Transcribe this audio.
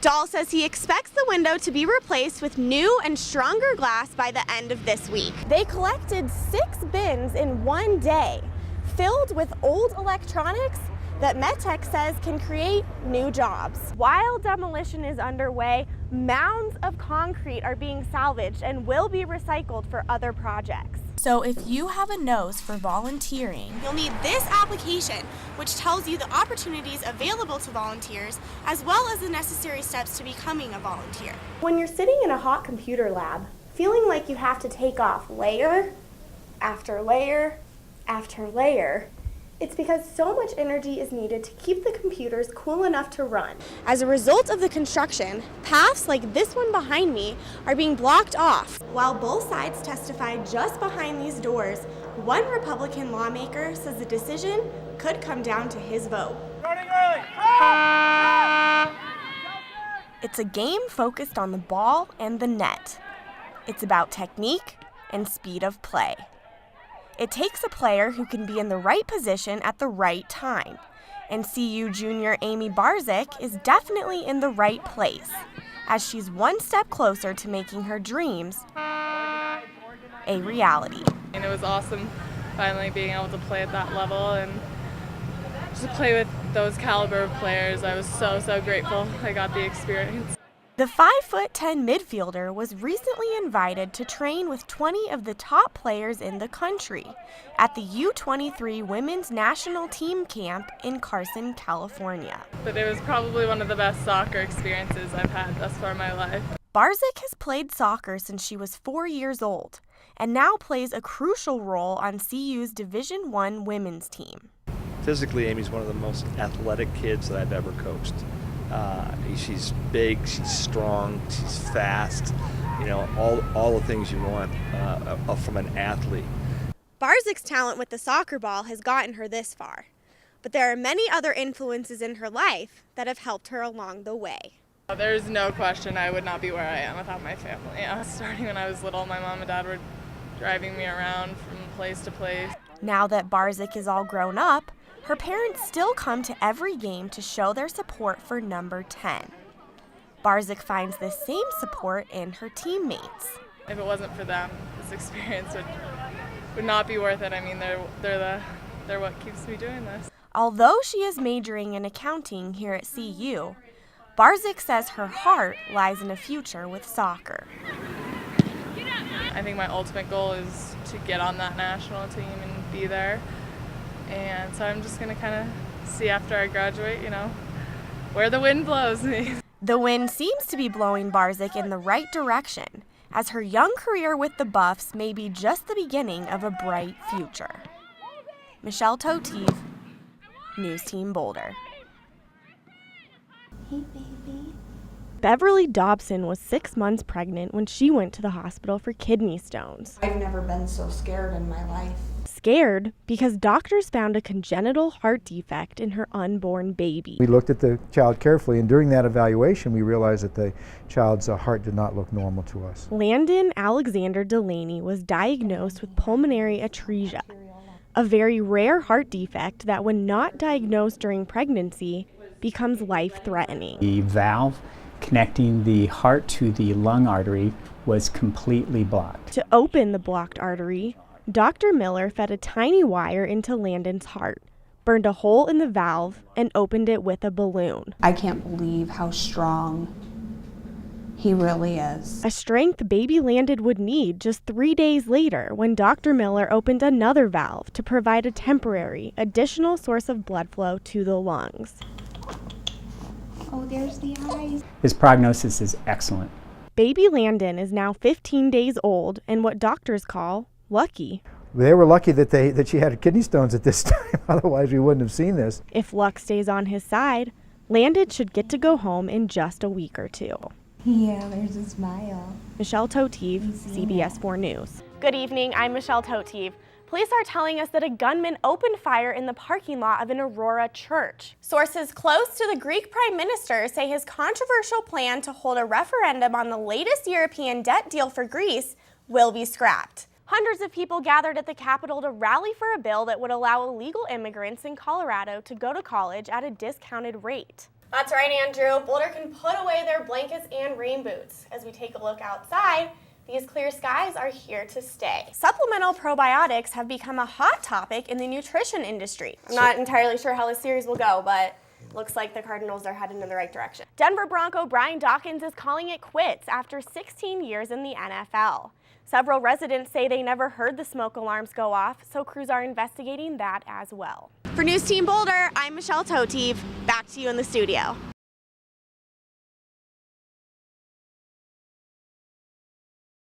Dahl says he expects the window to be replaced with new and stronger glass by the end of this week. They collected 6 bins in one day, filled with old electronics that MetTech says can create new jobs. While demolition is underway, mounds of concrete are being salvaged and will be recycled for other projects. So if you have a nose for volunteering, you'll need this application, which tells you the opportunities available to volunteers, as well as the necessary steps to becoming a volunteer. When you're sitting in a hot computer lab, feeling like you have to take off layer after layer after layer, it's because so much energy is needed to keep the computers cool enough to run. As a result of the construction, paths like this one behind me are being blocked off. While both sides testify just behind these doors, one Republican lawmaker says the decision could come down to his vote. It's a game focused on the ball and the net. It's about technique and speed of play. It takes a player who can be in the right position at the right time. And CU junior Amy Barzyk is definitely in the right place, as she's one step closer to making her dreams a reality. And it was awesome finally being able to play at that level and just to play with those caliber of players. I was so grateful I got the experience. The 5'10" midfielder was recently invited to train with 20 of the top players in the country at the U23 Women's National Team Camp in Carson, California. But it was probably one of the best soccer experiences I've had thus far in my life. Barzyk has played soccer since she was 4 years old and now plays a crucial role on CU's Division I women's team. Physically, Amy's one of the most athletic kids that I've ever coached. She's big, she's strong, she's fast, all the things you want from an athlete. Barzyk's talent with the soccer ball has gotten her this far, but there are many other influences in her life that have helped her along the way. There's no question I would not be where I am without my family. Starting when I was little, my mom and dad were driving me around from place to place. Now that Barzyk is all grown up, her parents still come to every game to show their support for number 10. Barzyk finds the same support in her teammates. If it wasn't for them, this experience would not be worth it. I mean, they're what keeps me doing this. Although she is majoring in accounting here at CU, Barzyk says her heart lies in a future with soccer. I think my ultimate goal is to get on that national team and be there. And so I'm just going to kind of see after I graduate, where the wind blows me. The wind seems to be blowing Barzyk in the right direction, as her young career with the Buffs may be just the beginning of a bright future. Michelle Totive, News Team Boulder. Hey, baby. Beverly Dobson was 6 months pregnant when she went to the hospital for kidney stones. I've never been so scared in my life. Scared because doctors found a congenital heart defect in her unborn baby. We looked at the child carefully, and during that evaluation, we realized that the child's heart did not look normal to us. Landon Alexander Delaney was diagnosed with pulmonary atresia, a very rare heart defect that, when not diagnosed during pregnancy, becomes life-threatening. The valve connecting the heart to the lung artery was completely blocked. To open the blocked artery, Dr. Miller fed a tiny wire into Landon's heart, burned a hole in the valve, and opened it with a balloon. I can't believe how strong he really is. A strength baby Landon would need just 3 days later when Dr. Miller opened another valve to provide a temporary, additional source of blood flow to the lungs. Oh, there's the eyes. His prognosis is excellent. Baby Landon is now 15 days old and what doctors call lucky. They were lucky that she had kidney stones at this time, otherwise we wouldn't have seen this. If luck stays on his side, Landon should get to go home in just a week or two. Yeah, there's a smile. Michelle Totive, CBS 4 News. Good evening, I'm Michelle Totive. Police are telling us that a gunman opened fire in the parking lot of an Aurora church. Sources close to the Greek Prime Minister say his controversial plan to hold a referendum on the latest European debt deal for Greece will be scrapped. Hundreds of people gathered at the Capitol to rally for a bill that would allow illegal immigrants in Colorado to go to college at a discounted rate. That's right, Andrew. Boulder can put away their blankets and rain boots. As we take a look outside, these clear skies are here to stay. Supplemental probiotics have become a hot topic in the nutrition industry. I'm not entirely sure how this series will go, but looks like the Cardinals are heading in the right direction. Denver Bronco Brian Dawkins is calling it quits after 16 years in the NFL. Several residents say they never heard the smoke alarms go off, so crews are investigating that as well. For News Team Boulder, I'm Michelle Totive. Back to you in the studio.